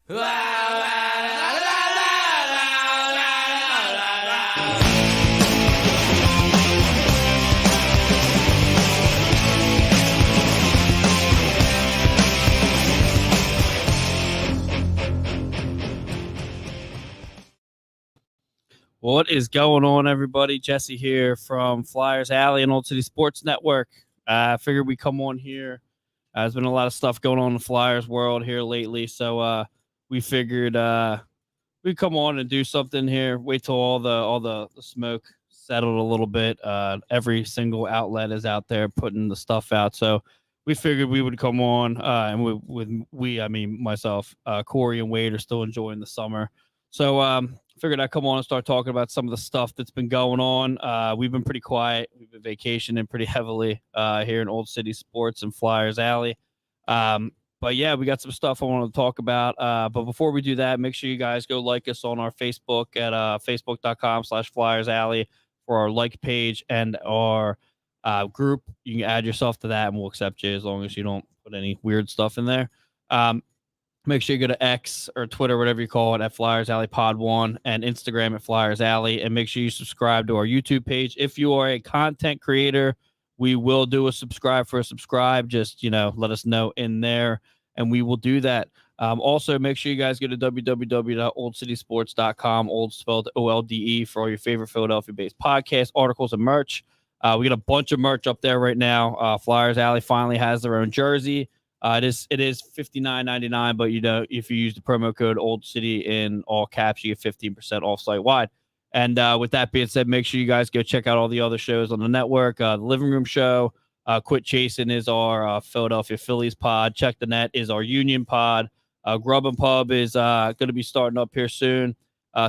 What is going on, everybody? Jesse here from Flyers Alley and Old City Sports Network. I figured we'd come on here. There's been a lot of stuff going on in the Flyers world here lately, so we figured we'd come on and do something here. Wait till all the smoke settled a little bit. Every single outlet is out there putting the stuff out, so we figured we would come on. And I mean myself, Corey and Wade are still enjoying the summer, so figured I'd come on and start talking about some of the stuff that's been going on. We've been pretty quiet. We've been vacationing pretty heavily here in Old City Sports and Flyers Alley. But yeah, we got some stuff I want to talk about. But before we do that, make sure you guys go like us on our Facebook at facebook.com/Flyers Alley for our like page and our group. You can add yourself to that and we'll accept you as long as you don't put any weird stuff in there. Make sure you go to X or Twitter, whatever you call it, at Flyers Alley Pod 1 and Instagram at Flyers Alley. And make sure you subscribe to our YouTube page. If you are a content creator, we will do a subscribe for a subscribe. Just, let us know in there and we will do that. Also, make sure you guys go to www.oldcitysports.com, old spelled OLDE, for all your favorite Philadelphia-based podcasts, articles, and merch. We got a bunch of merch up there right now. Flyers Alley finally has their own jersey. It is $59.99, but if you use the promo code Old City in all caps, you get 15% off site wide. And with that being said, make sure you guys go check out all the other shows on the network. The Living Room Show, Quit Chasing is our Philadelphia Phillies pod. Check the Net is our Union pod. Grub and Pub is going to be starting up here soon.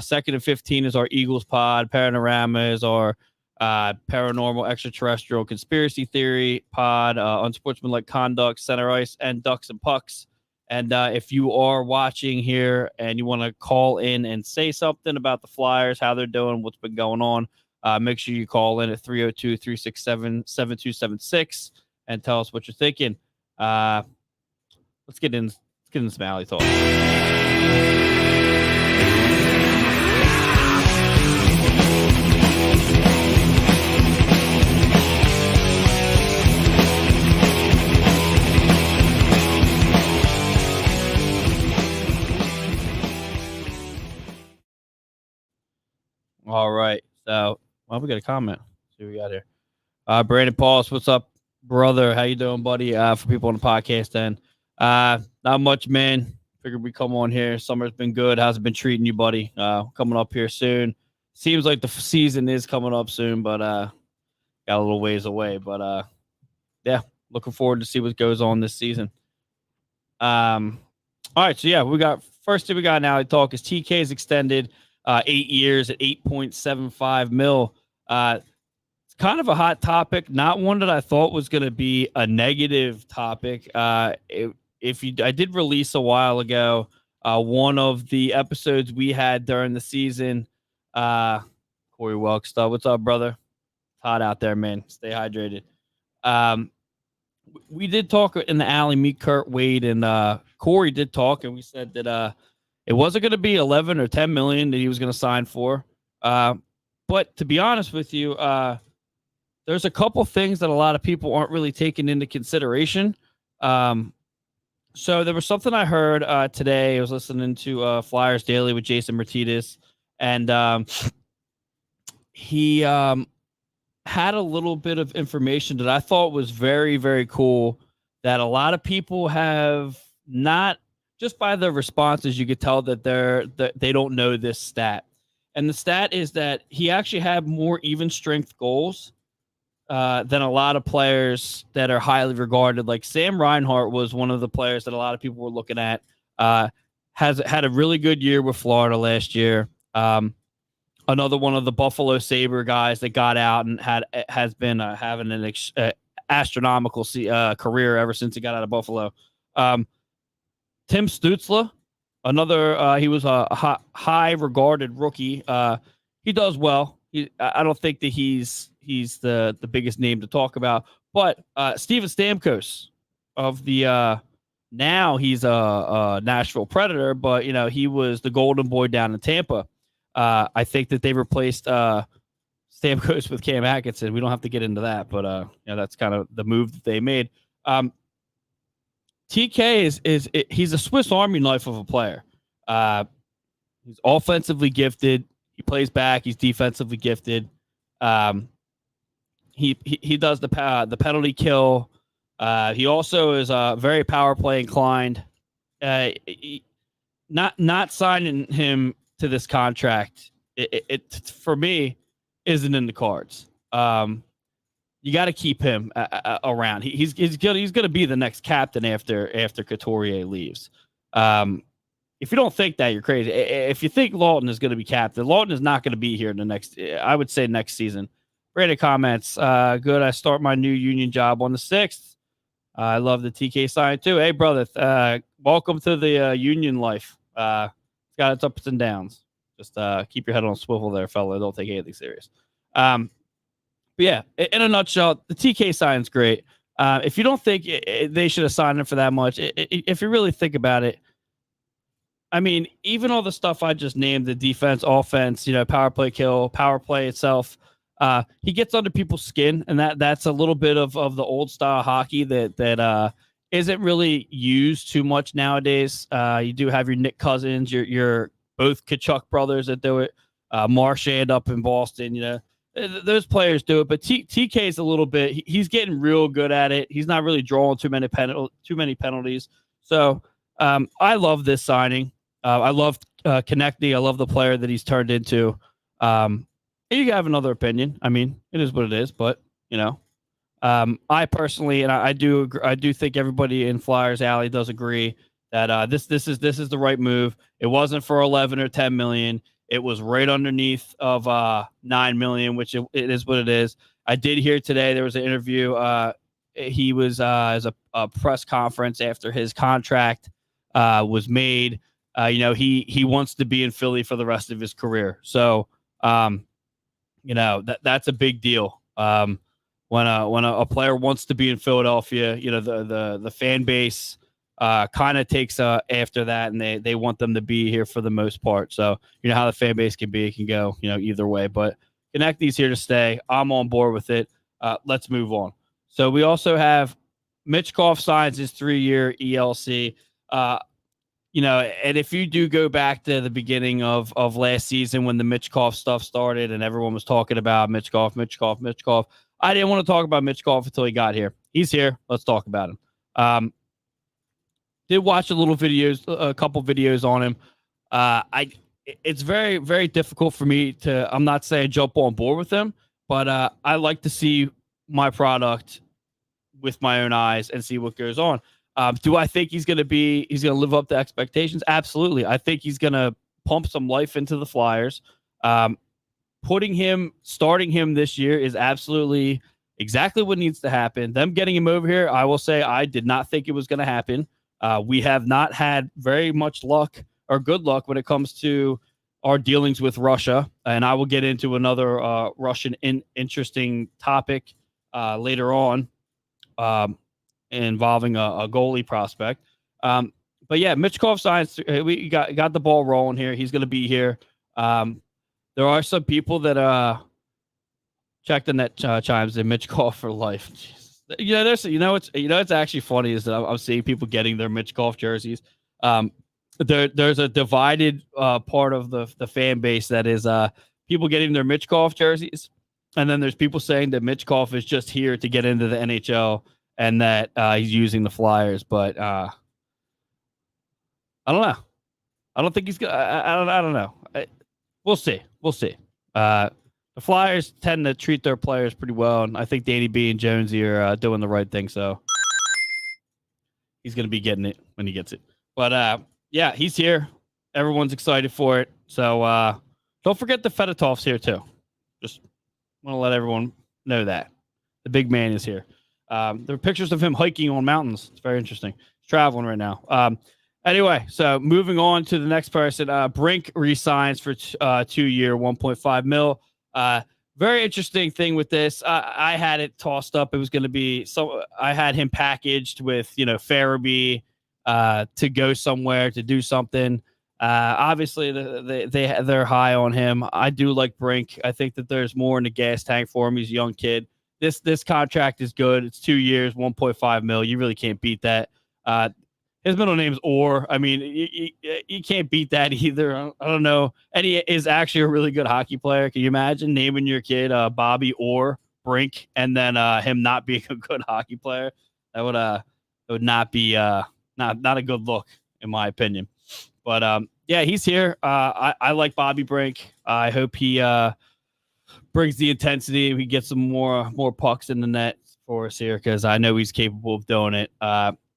Second and 15 is our Eagles pod. Panorama is our paranormal, extraterrestrial, conspiracy theory pod, unsportsmanlike conduct, center ice, and ducks and pucks. And if you are watching here and you want to call in and say something about the Flyers, how they're doing, what's been going on, make sure you call in at 302-367-7276 and tell us what you're thinking. Let's get into some Alley talk. All right. So, we got a comment. Let's see what we got here. Brandon Pauls, what's up, brother? How you doing, buddy? For people on the podcast then. Not much, man. Figured we come on here. Summer's been good. How's it been treating you, buddy? Coming up here soon. Seems like the season is coming up soon, but got a little ways away. But yeah, looking forward to see what goes on this season. All right, so yeah, first thing we got now to talk is TK's extended 8 years at $8.75 million. It's kind of a hot topic, not one that I thought was going to be a negative topic. I did release a while ago one of the episodes we had during the season. Corey Welkstad, what's up, brother? It's hot out there, man. Stay hydrated. We did talk in the alley. Me, Kurt, Wade, and Corey did talk, and we said that it wasn't going to be 11 or 10 million that he was going to sign for. But to be honest with you, there's a couple things that a lot of people aren't really taking into consideration. So there was something I heard today. I was listening to Flyers Daily with Jason Martinez, and he had a little bit of information that I thought was very, very cool that a lot of people have not. Just by the responses, you could tell that they don't know this stat. And the stat is that he actually had more even strength goals than a lot of players that are highly regarded. Like Sam Reinhart was one of the players that a lot of people were looking at. Has had a really good year with Florida last year. Another one of the Buffalo Sabre guys that got out and has been having an astronomical career ever since he got out of Buffalo. Tim Stützle, another, he was a high regarded rookie. He does well. I don't think that he's the biggest name to talk about, but Steven Stamkos of the Now he's a Nashville Predator, but he was the golden boy down in Tampa. I think that they replaced Stamkos with Cam Atkinson. We don't have to get into that, but that's kind of the move that they made. TK he's a Swiss Army knife of a player. He's offensively gifted. He plays back. He's defensively gifted. He does the penalty kill. He also is very power play inclined. Not signing him to this contract, it for me isn't in the cards. You got to keep him around. He's gonna be the next captain after Couturier leaves. If you don't think that, you're crazy. If you think Lawton is going to be captain, Lawton is not going to be here in the next. I would say next season. Brandon comments. Good. I start my new union job on the 6th. I love the TK sign too. Hey, brother. Welcome to the union life. It's got its ups and downs. Just keep your head on a swivel there, fella. Don't take anything serious. But yeah, in a nutshell, the TK sign's great. If you don't think they should have signed him for that much, if you really think about it, I mean, even all the stuff I just named, the defense, offense, power play kill, power play itself, he gets under people's skin, and that's a little bit of the old style hockey that isn't really used too much nowadays. You do have your Nick Cousins, your both Kachuk brothers that do it, Marchand up in Boston, those players do it, but TK is a little bit. He's getting real good at it. He's not really drawing too many penalties. So I love this signing. I love Konechny. I love the player that he's turned into. You have another opinion. I mean, it is what it is. But I personally, and I do think everybody in Flyers Alley does agree that this is the right move. It wasn't for 11 or 10 million. It was right underneath of 9 million, which it is what it is. I did hear today there was an interview. He was as a press conference after his contract was made. He wants to be in Philly for the rest of his career. So, that's a big deal. When a player wants to be in Philadelphia, the fan base kind of takes after that, and they want them to be here for the most part. So how the fan base can be, it can go either way. But Konechny's here to stay. I'm on board with it. Let's move on. So we also have Michkov signs his 3-year ELC. And if you do go back to the beginning of last season when the Michkov stuff started and everyone was talking about Michkov, I didn't want to talk about Michkov until he got here. He's here. Let's talk about him. Did watch a couple videos on him. It's very, very difficult for me to. I'm not saying jump on board with him, but I like to see my product with my own eyes and see what goes on. Do I think he's going to live up to expectations? Absolutely. I think he's going to pump some life into the Flyers. Starting him this year is absolutely exactly what needs to happen. Them getting him over here, I will say I did not think it was going to happen. We have not had very much luck or good luck when it comes to our dealings with Russia. And I will get into another Russian interesting topic later on. Involving a goalie prospect. But yeah, Michkov signs. We got the ball rolling here. He's going to be here. There are some people that check the net chimes in Michkov for life. It's actually funny is that I'm seeing people getting their Michkov jerseys. There's a divided part of the fan base that is people getting their Michkov jerseys, and then there's people saying that Michkov is just here to get into the NHL. And that he's using the Flyers, but I don't know. I don't think he's good. I don't know. We'll see. The Flyers tend to treat their players pretty well, and I think Danny B and Jonesy are doing the right thing. So he's going to be getting it when he gets it. But yeah, he's here. Everyone's excited for it. So don't forget the Fedotov's here too. Just want to let everyone know that the big man is here. There are pictures of him hiking on mountains. It's very interesting. He's traveling right now. Anyway, so moving on to the next person. Brink resigns for 2-year, $1.5 million. Very interesting thing with this. I had it tossed up. It was going to be I had him packaged with Farabee, to go somewhere, to do something. Obviously, they're high on him. I do like Brink. I think that there's more in the gas tank for him. He's a young kid. This contract is good. It's 2 years, 1.5 mil. You really can't beat that. His middle name's Orr. I mean, you can't beat that either. I don't know. And he is actually a really good hockey player. Can you imagine naming your kid Bobby Orr Brink and then him not being a good hockey player? That would not be not a good look, in my opinion. But yeah, he's here. I like Bobby Brink. I hope he brings the intensity. We get some more pucks in the net for us here because I know he's capable of doing it.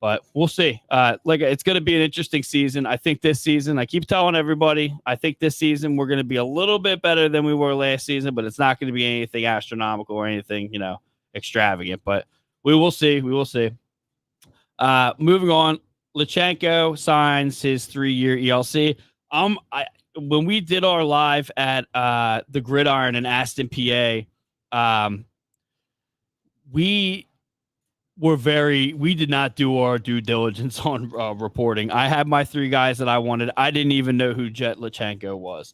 But we'll see. It's going to be an interesting season. I think this season, I keep telling everybody, I think this season we're going to be a little bit better than we were last season, but it's not going to be anything astronomical or anything, extravagant. But we will see. We will see. Moving on, Lachenko signs his 3-year ELC. When we did our live at the Gridiron in Aston, PA, we did not do our due diligence on reporting. I had my 3 guys that I wanted. I didn't even know who Jet Lachenko was.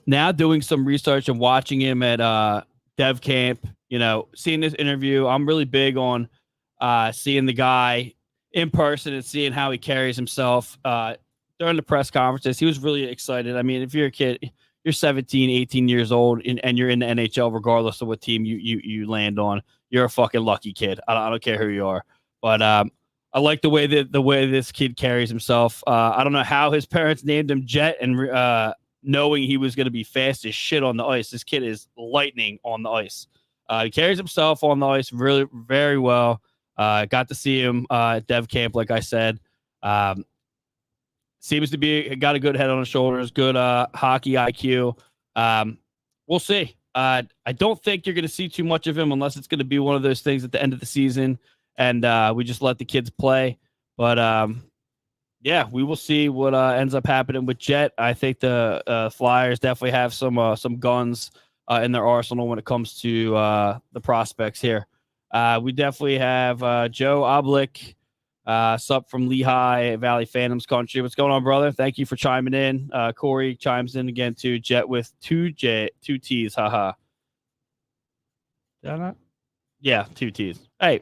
Now doing some research and watching him at Dev Camp, seeing this interview, I'm really big on seeing the guy in person and seeing how he carries himself during the press conferences. He was really excited. I mean, if you're a kid, you're 17, 18 years old, and you're in the NHL, regardless of what team you land on, you're a fucking lucky kid. I don't care who you are. But I like the way this kid carries himself. I don't know how his parents named him Jet, and knowing he was going to be fast as shit on the ice. This kid is lightning on the ice. He carries himself on the ice really very well. Got to see him at Dev Camp, like I said. Seems to be got a good head on his shoulders, good hockey IQ. We'll see. I don't think you're going to see too much of him unless it's going to be one of those things at the end of the season and we just let the kids play. But yeah, we will see what ends up happening with Jet. I think the Flyers definitely have some guns in their arsenal when it comes to the prospects here. We definitely have Joe Oblick, sup from Lehigh Valley Phantoms country. What's going on, brother? Thank you for chiming in. Corey chimes in again too. Jet with two T's. Haha. Did I not? Yeah, 2 T's. Hey,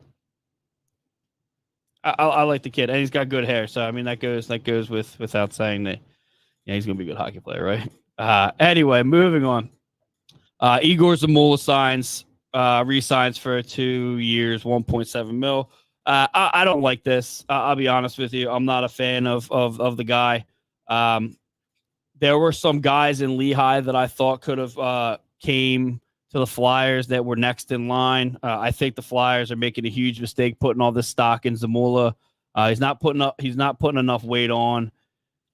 I like the kid, and he's got good hair. So I mean, that goes without saying that. Yeah, he's gonna be a good hockey player, right? Anyway, moving on. Igor Zamula re-signs for 2 years, 1.7 mil. I don't like this. I'll be honest with you. I'm not a fan of the guy. There were some guys in Lehigh that I thought could have came to the Flyers that were next in line. I think the Flyers are making a huge mistake putting all this stock in Zamula. He's not putting enough weight on.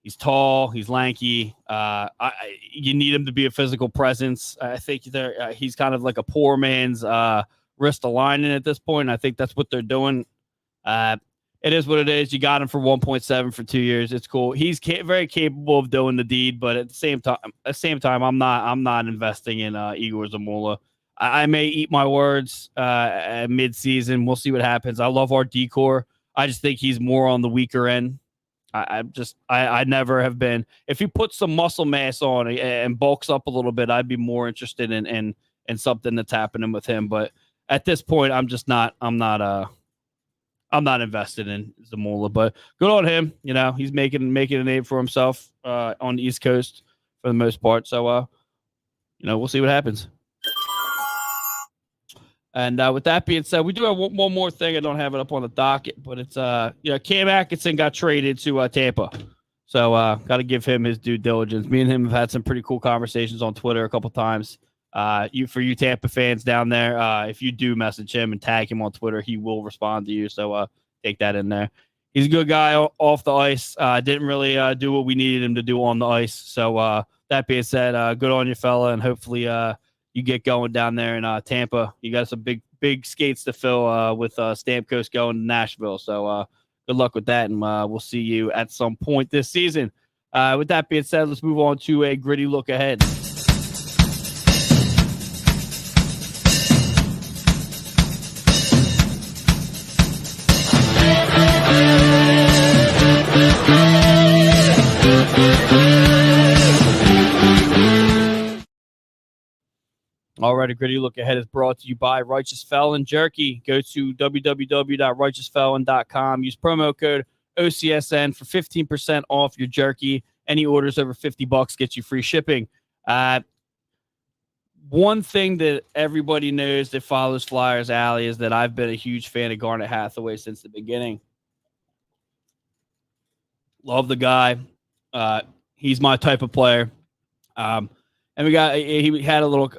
He's tall. He's lanky. You need him to be a physical presence. I think he's kind of like a poor man's Ristolainen at this point. I think that's what they're doing. It is what it is. You got him for 1.7 for 2 years. It's cool. He's very capable of doing the deed, but at the same time, I'm not investing in Igor Zamula. I may eat my words at mid-season. We'll see what happens. I love our decor. I just think he's more on the weaker end. I never have been. If he puts some muscle mass on and bulks up a little bit, I'd be more interested in something that's happening with him. But at this point, I'm not invested in Zamula. But good on him. He's making a name for himself on the East Coast for the most part. So we'll see what happens. And with that being said, we do have one more thing. I don't have it up on the docket, but it's Cam Atkinson got traded to Tampa, so got to give him his due diligence. Me and him have had some pretty cool conversations on Twitter a couple times. For you Tampa fans down there, if you do message him and tag him on Twitter, he will respond to you. So take that in there. He's a good guy off the ice. Didn't really do what we needed him to do on the ice. So that being said, good on you, fella, and hopefully you get going down there in Tampa. You got some big skates to fill with Stamkos going to Nashville. So good luck with that, and we'll see you at some point this season. With that being said, let's move on to a gritty look ahead. All right, a gritty look ahead is brought to you by Righteous Felon Jerky. Go to www.righteousfelon.com. Use promo code OCSN for 15% off your jerky. Any orders over $50 gets you free shipping. One thing that everybody knows that follows Flyers Alley is that I've been a huge fan of Garnet Hathaway since the beginning. Love the guy. He's my type of player. And he had a little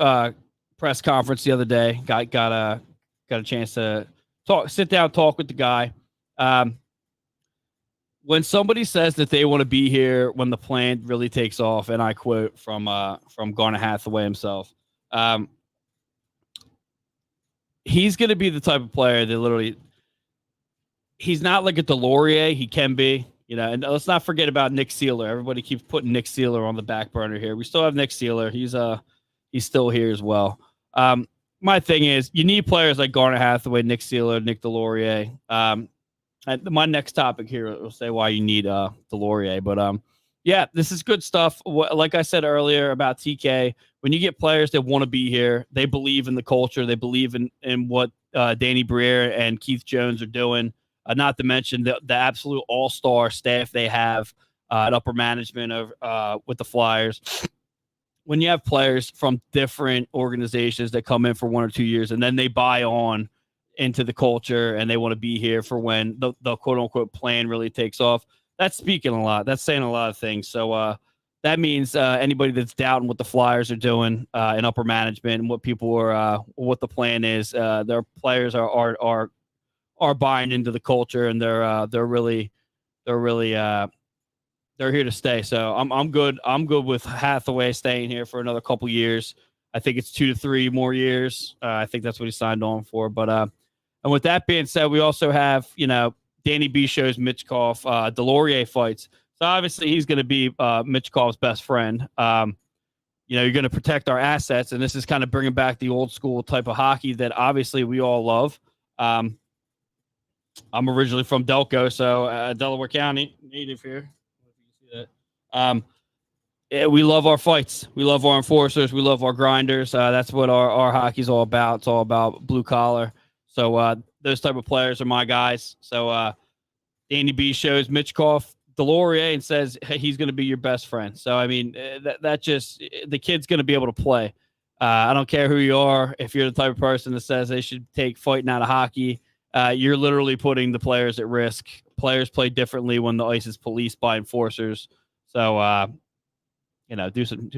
press conference the other day. Got a chance to sit down, talk with the guy. When somebody says that they want to be here when the plan really takes off, and I quote from Garnet Hathaway himself, he's going to be the type of player that literally, he's not like a Delorier. He can be, and let's not forget about Nick Seeler. Everybody keeps putting Nick Seeler on the back burner here. We still have Nick Seeler. He's still here as well. My thing is, you need players like Garnet Hathaway, Nick Seeler, Nick Delorier. My next topic here will say why you need Delorier, but yeah, this is good stuff. Like I said earlier about TK, when you get players that want to be here, they believe in the culture, they believe in what Danny Briere and Keith Jones are doing. Not to mention the absolute all-star staff they have at upper management with the Flyers. When you have players from different organizations that come in for 1 or 2 years and then they buy on into the culture and they want to be here for when the quote-unquote plan really takes off, that's speaking a lot. That's saying a lot of things. So that means anybody that's doubting what the Flyers are doing in upper management and what people are, what the plan is, their players are buying into the culture, and they're here to stay. So I'm good. I'm good with Hathaway staying here for another couple years. I think it's 2 to 3 more years. I think that's what he signed on for. But and with that being said, we also have Danny B shows Mitchkoff Delorier fights. So obviously he's going to be Mitchkoff's best friend. You're going to protect our assets, and this is kind of bringing back the old school type of hockey that obviously we all love. I'm originally from Delco, so Delaware County, native here. We love our fights. We love our enforcers. We love our grinders. That's what our hockey's all about. It's all about blue collar. So those type of players are my guys. So Danny B shows Mitchkoff Delorier and says, hey, he's going to be your best friend. So, I mean, that just – the kid's going to be able to play. I don't care who you are. If you're the type of person that says they should take fighting out of hockey, you're literally putting the players at risk. Players play differently when the ice is policed by enforcers. So, get some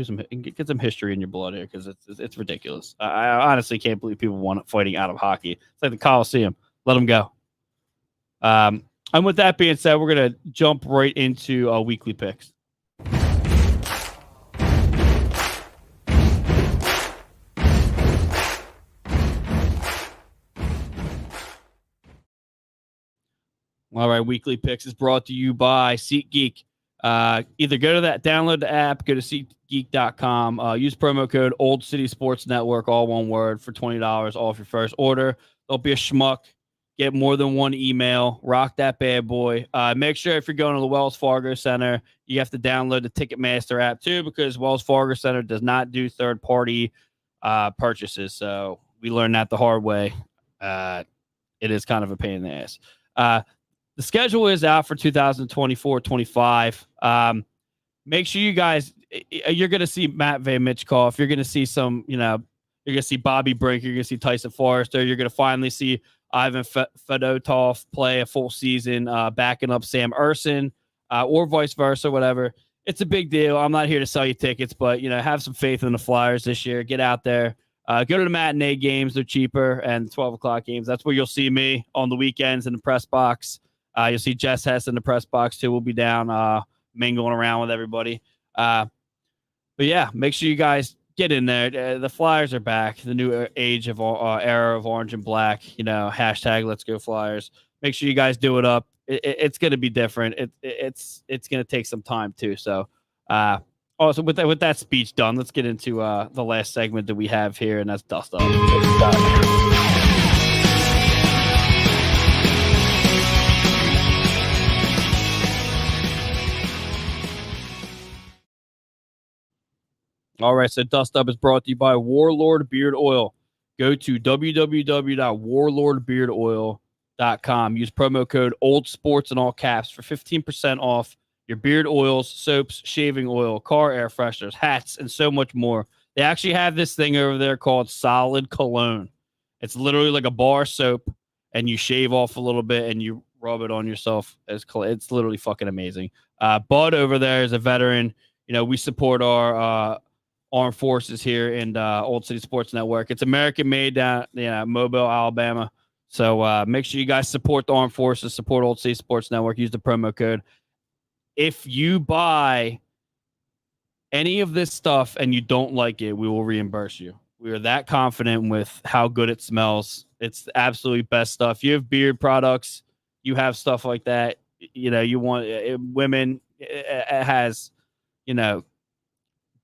history in your blood here, because it's ridiculous. I honestly can't believe people want fighting out of hockey. It's like the Coliseum. Let them go. And with that being said, we're going to jump right into weekly picks. All right, weekly picks is brought to you by SeatGeek. Either go to that, download the app, go to SeatGeek.com, use promo code Old City Sports Network, all one word, for $20 off your first order. Don't be a schmuck. Get more than one email. Rock that bad boy. Make sure if you're going to the Wells Fargo Center, you have to download the Ticketmaster app too, because Wells Fargo Center does not do third-party purchases. So we learned that the hard way. It is kind of a pain in the ass. The schedule is out for 2024-25. Make sure you guys, you're going to see Matt Van Mitchkoff. You're going to see some, you're going to see Bobby Brink. You're going to see Tyson Forrester. You're going to finally see Ivan Fedotov play a full season, backing up Sam Urson, or vice versa, whatever. It's a big deal. I'm not here to sell you tickets, but, have some faith in the Flyers this year. Get out there. Go to the matinee games. They're cheaper, and 12 o'clock games. That's where you'll see me on the weekends in the press box. You'll see Jess Hess in the press box, too. We'll be down mingling around with everybody. But, yeah, make sure you guys get in there. The Flyers are back. The new age of era of orange and black. Hashtag Let's Go Flyers. Make sure you guys do it up. It's going to be different. It's going to take some time, too. So, also with that speech done, let's get into the last segment that we have here, and that's Dust Up. All right, so Dust Up is brought to you by Warlord Beard Oil. Go to www.warlordbeardoil.com. Use promo code OLDSPORTS in all caps for 15% off your beard oils, soaps, shaving oil, car air fresheners, hats, and so much more. They actually have this thing over there called Solid Cologne. It's literally like a bar soap, and you shave off a little bit and you rub it on yourself. It's literally fucking amazing. Bud over there is a veteran. We support our armed forces here in Old City Sports Network. It's American made down Mobile, Alabama. So make sure you guys support the armed forces, support Old City Sports Network. Use the promo code. If you buy any of this stuff and you don't like it, we will reimburse you. We are that confident with how good it smells. It's the absolutely best stuff. You have beard products, you have stuff like that. You want women. It has,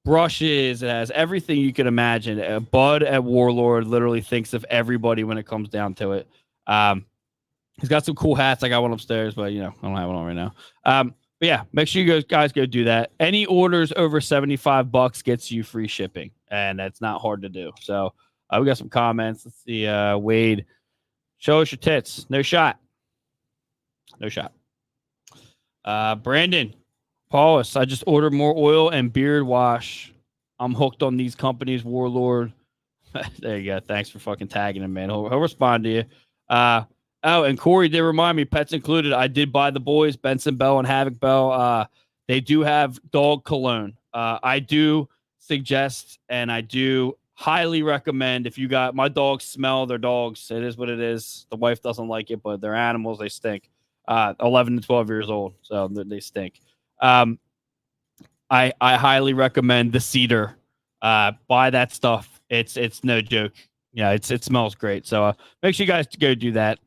brushes. It has everything you can imagine. Bud at Warlord literally thinks of everybody when it comes down to it. He's got some cool hats. I got one upstairs, but I don't have one on right now. But yeah, make sure you guys go do that. Any orders over $75 gets you free shipping, and that's not hard to do. So we got some comments. Let's see. Wade, show us your tits. No shot. No shot. Brandon, Paulus, I just ordered more oil and beard wash. I'm hooked on these companies. Warlord. There you go. Thanks for fucking tagging him, man. He'll respond to you. Oh, and Corey did remind me, pets included. I did buy the boys, Benson Bell and Havoc Bell. They do have dog cologne. I do suggest and I do highly recommend if you got my dogs smell their dogs. It is what it is. The wife doesn't like it, but they're animals. They stink. 11 to 12 years old, so they stink. I highly recommend the Cedar. Buy that stuff. It's no joke. Yeah, it smells great. So make sure you guys go do that.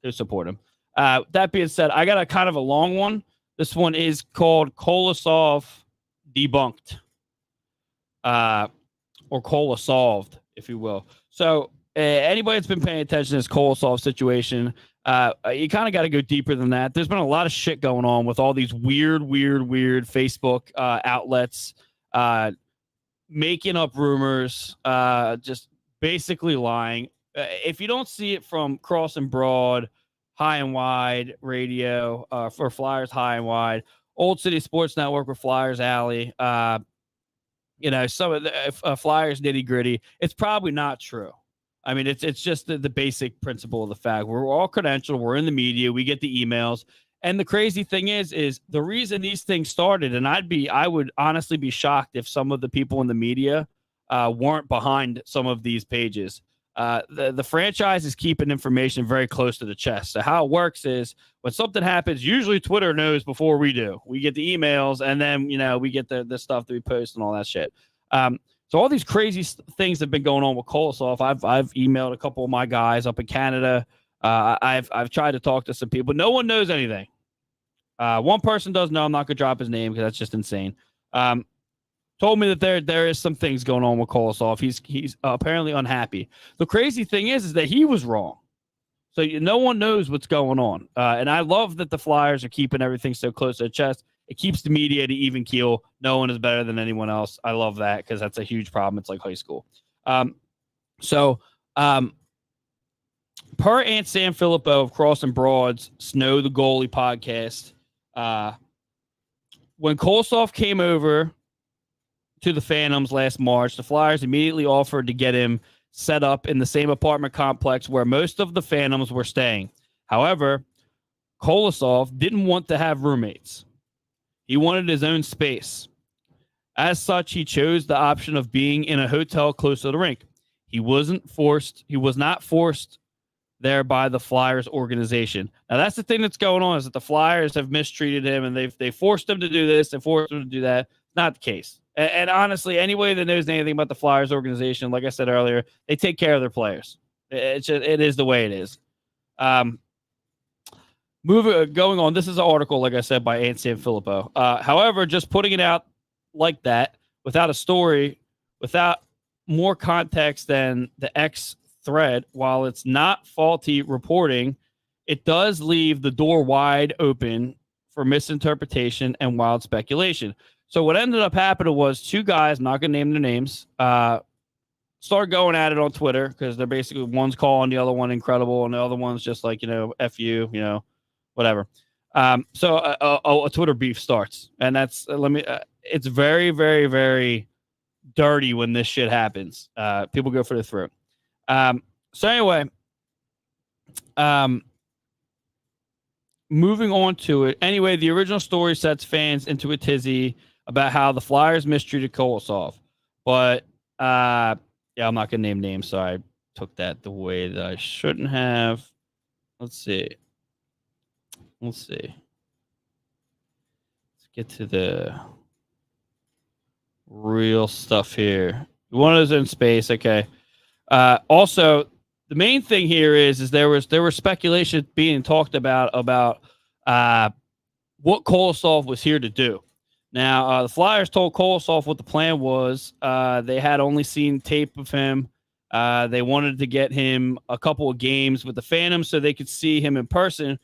To support him. That being said, I got a kind of a long one. This one is called Kolosov Debunked, or Cola Solved, if you will. So anybody that's been paying attention to this Kolosov situation, you kind of got to go deeper than that. There's been a lot of shit going on with all these weird Facebook outlets making up rumors, just basically lying. If you don't see it from Cross and Broad, High and Wide Radio, for Flyers High and Wide, Old City Sports Network with Flyers Alley, some of the Flyers Nitty Gritty, it's probably not true. I mean, it's just the basic principle of the fact. We're all credentialed. We're in the media. We get the emails. And the crazy thing is the reason these things started, and I would honestly be shocked if some of the people in the media weren't behind some of these pages. The franchise is keeping information very close to the chest. So how it works is when something happens, usually Twitter knows before we do. We get the emails, and then we get the stuff that we post and all that shit. So all these crazy things have been going on with Kolosov. I've emailed a couple of my guys up in Canada. I've tried to talk to some people. No one knows anything. One person does know. I'm not gonna drop his name because that's just insane. Told me that there is some things going on with Kolosov. He's apparently unhappy. The crazy thing is that he was wrong. So no one knows what's going on. And I love that the Flyers are keeping everything so close to the chest. It keeps the media at an even keel. No one is better than anyone else. I love that because that's a huge problem. It's like high school. Per Aunt Sam Filippo of Cross and Broad's Snow the Goalie podcast, when Kolosov came over to the Phantoms last March, the Flyers immediately offered to get him set up in the same apartment complex where most of the Phantoms were staying. However, Kolosov didn't want to have roommates. He wanted his own space. As such, he chose the option of being in a hotel close to the rink. He was not forced there by the Flyers organization. Now, that's the thing that's going on, is that the Flyers have mistreated him, and they forced him to do this, they forced him to do that. Not the case. And honestly, anybody that knows anything about the Flyers organization, like I said earlier, they take care of their players. It is the way it is. Going on, this is an article, like I said, by Aunt Sam Filippo. However, just putting it out like that, without a story, without more context than the X thread, while it's not faulty reporting, it does leave the door wide open for misinterpretation and wild speculation. So what ended up happening was two guys, I'm not going to name their names, started going at it on Twitter because they're basically one's calling the other one incredible and the other one's just like, F you, whatever. So a Twitter beef starts, and that's it's very, very, very dirty when this shit happens. People go for the throat. So anyway, moving on to it. Anyway, the original story sets fans into a tizzy about how the Flyers mistreated Kolosov, but yeah, I'm not gonna name names, so I took that the way that I shouldn't have. Let's see. Let's get to the real stuff here. One of those in space, okay. Also, the main thing here is there was speculation being talked about what Kolosov was here to do. Now, the Flyers told Kolosov what the plan was. They had only seen tape of him. They wanted to get him a couple of games with the Phantoms so they could see him in person.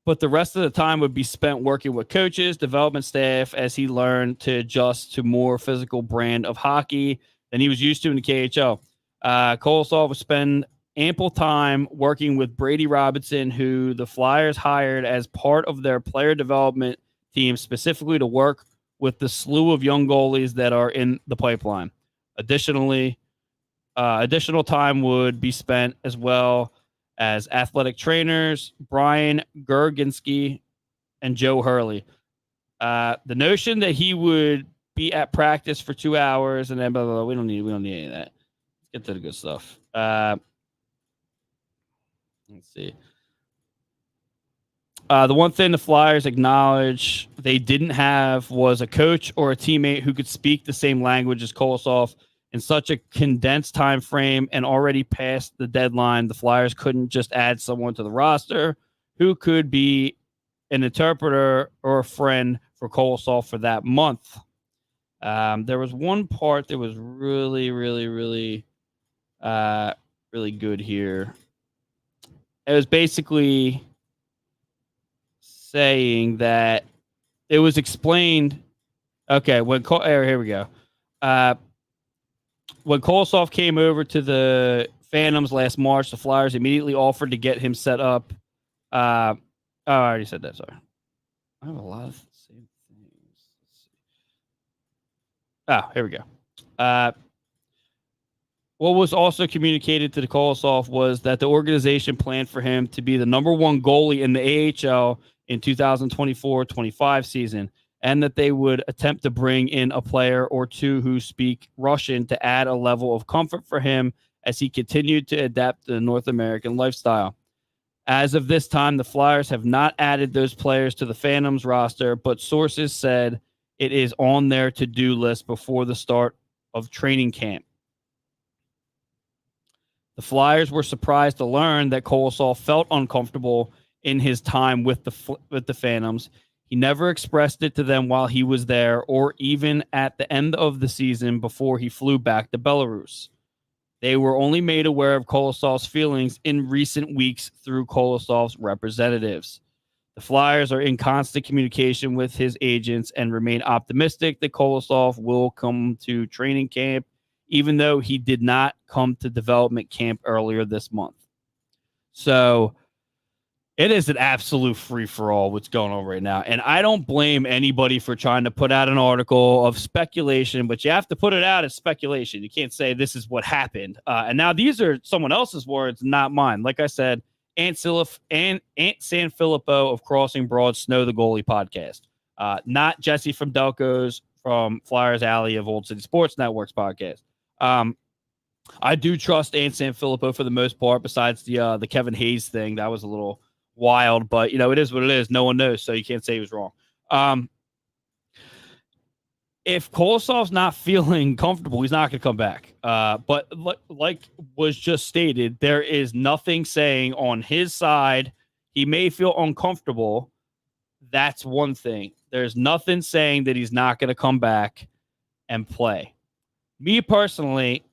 But the rest of the time would be spent working with coaches, development staff, as he learned to adjust to more physical brand of hockey than he was used to in the KHL. Kolosov would spend ample time working with Brady Robinson, who the Flyers hired as part of their player development team, specifically to work with the slew of young goalies that are in the pipeline. Additionally, additional time would be spent as well as athletic trainers Brian Gerginski and Joe Hurley. The notion that he would be at practice for 2 hours and then blah, blah, blah, we don't need any of that. Let's get to the good stuff. Let's see. The one thing the Flyers acknowledge they didn't have was a coach or a teammate who could speak the same language as Kolosov. In such a condensed time frame and already past the deadline, the Flyers couldn't just add someone to the roster who could be an interpreter or a friend for Kolosov for that month. There was one part that was really, really, really, really good here. It was basically saying that it was explained. Okay, here we go. When Kolosov came over to the Phantoms last March, the Flyers immediately offered to get him set up. I already said that. Sorry. I have a lot of the same things. Here we go. What was also communicated to the Kolosov was that the organization planned for him to be the number one goalie in the AHL in 2024-25 season, and that they would attempt to bring in a player or two who speak Russian to add a level of comfort for him as he continued to adapt to the North American lifestyle. As of this time, the Flyers have not added those players to the Phantoms roster, but sources said it is on their to-do list before the start of training camp. The Flyers were surprised to learn that Kolosov felt uncomfortable in his time with the Phantoms. He never expressed it to them while he was there or even at the end of the season before he flew back to Belarus. They were only made aware of Kolosov's feelings in recent weeks through Kolosov's representatives. The Flyers are in constant communication with his agents and remain optimistic that Kolosov will come to training camp, even though he did not come to development camp earlier this month. So it is an absolute free-for-all what's going on right now. And I don't blame anybody for trying to put out an article of speculation, but you have to put it out as speculation. You can't say this is what happened. And now these are someone else's words, not mine. Like I said, Ant Sanfilippo of Crossing Broad Snow the Goalie podcast. Not Jesse from Delco's from Flyers Alley of Old City Sports Network's podcast. I do trust Ant Sanfilippo for the most part, besides the Kevin Hayes thing. That was a little wild, but it is what it is. No one knows, so you can't say he was wrong. If Kolosov's not feeling comfortable, he's not going to come back. But like was just stated, there is nothing saying on his side he may feel uncomfortable. That's one thing. There's nothing saying that he's not going to come back and play. Me personally,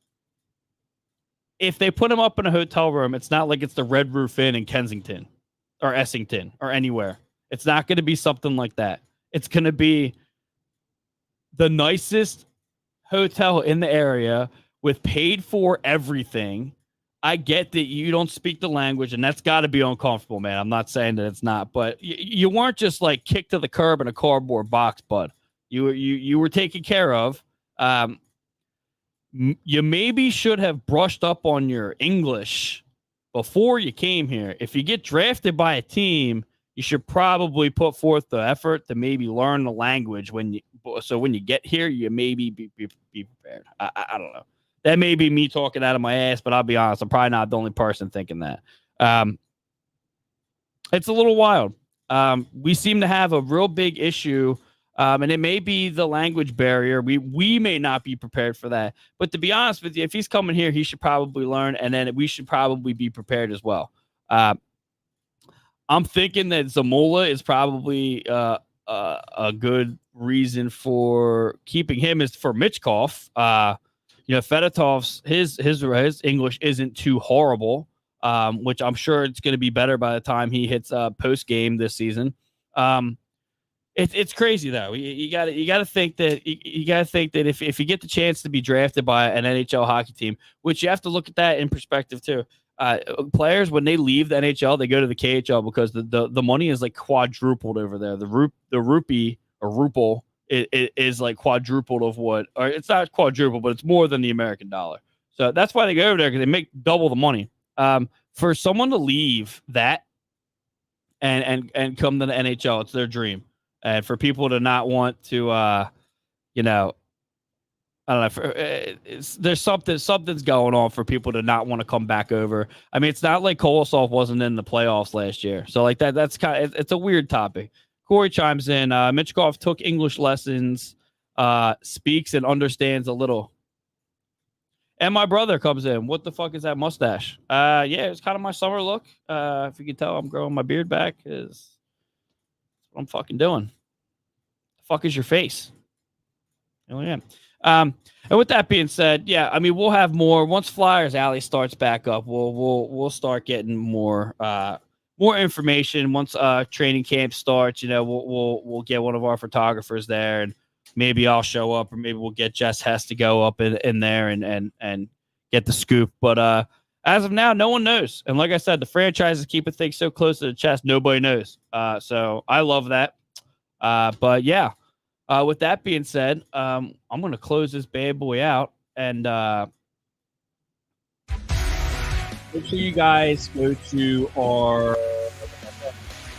if they put him up in a hotel room, it's not like it's the Red Roof Inn in Kensington or Essington or anywhere. It's not going to be something like that. It's going to be the nicest hotel in the area with paid for everything. I get that you don't speak the language, and that's got to be uncomfortable, man. I'm not saying that it's not, but you weren't just like kicked to the curb in a cardboard box, bud. You were taken care of. You maybe should have brushed up on your English before you came here. If you get drafted by a team, you should probably put forth the effort to maybe learn the language when you get here, you maybe be prepared. I don't know. That may be me talking out of my ass, but I'll be honest, I'm probably not the only person thinking that. It's a little wild. We seem to have a real big issue, and it may be the language barrier. We may not be prepared for that. But to be honest with you, if he's coming here, he should probably learn, and then we should probably be prepared as well. I'm thinking that Zamula is probably a good reason for keeping him is for Michkov. Fedotov's his English isn't too horrible, which I'm sure it's going to be better by the time he hits post game this season. It's crazy though. You got to think that if you get the chance to be drafted by an NHL hockey team, which you have to look at that in perspective too. Players when they leave the NHL, they go to the KHL because the money is like quadrupled over there. The rupee or ruble is like quadrupled of what, or it's not quadruple, but it's more than the American dollar. So that's why they go over there, because they make double the money. For someone to leave that and come to the NHL, it's their dream. And for people to not want to, I don't know. There's something's going on for people to not want to come back over. I mean, it's not like Kolosov wasn't in the playoffs last year, so like that's kind of, it's a weird topic. Corey chimes in. Michkov took English lessons, speaks and understands a little. And my brother comes in. What the fuck is that mustache? Yeah, it's kind of my summer look. If you can tell, I'm growing my beard back. Is what I'm fucking doing. The fuck is your face? Oh yeah. And with that being said, yeah, I mean, we'll have more once Flyers Alley starts back up. We'll start getting more information once training camp starts. We'll get one of our photographers there, and maybe I'll show up, or maybe we'll get Jess Hess to go up in there and get the scoop. But as of now, no one knows. And like I said, the franchises keep things so close to the chest, nobody knows. So I love that. But yeah. With that being said, I'm going to close this bad boy out, and make sure you guys go to our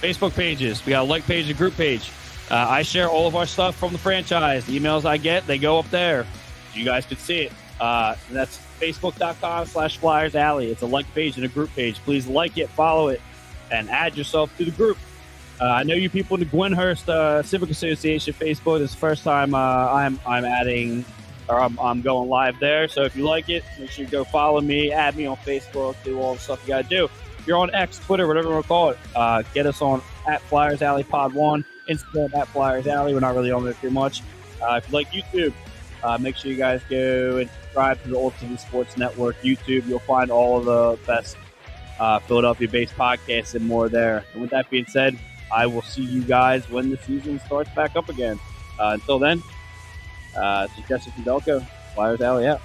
Facebook pages. We got a like page and group page. I share all of our stuff from the franchise. The emails I get, they go up there. You guys can see it. That's facebook.com/Flyers Alley. It's a like page and a group page. Please like it, follow it, and add yourself to the group. I know you people in the Gwynhurst Civic Association Facebook. This is the first time I'm adding, or I'm going live there. So if you like it, make sure you go follow me, add me on Facebook, do all the stuff you got to do. If you're on X, Twitter, whatever you want to call it, get us on @Flyers Alley Pod 1, Instagram @Flyers Alley. We're not really on there too much. If you like YouTube, make sure you guys go and subscribe to the Old City Sports Network YouTube. You'll find all of the best Philadelphia-based podcasts and more there. And with that being said, I will see you guys when the season starts back up again. Until then, it's Jesse Fidelko, Flyers Alley out.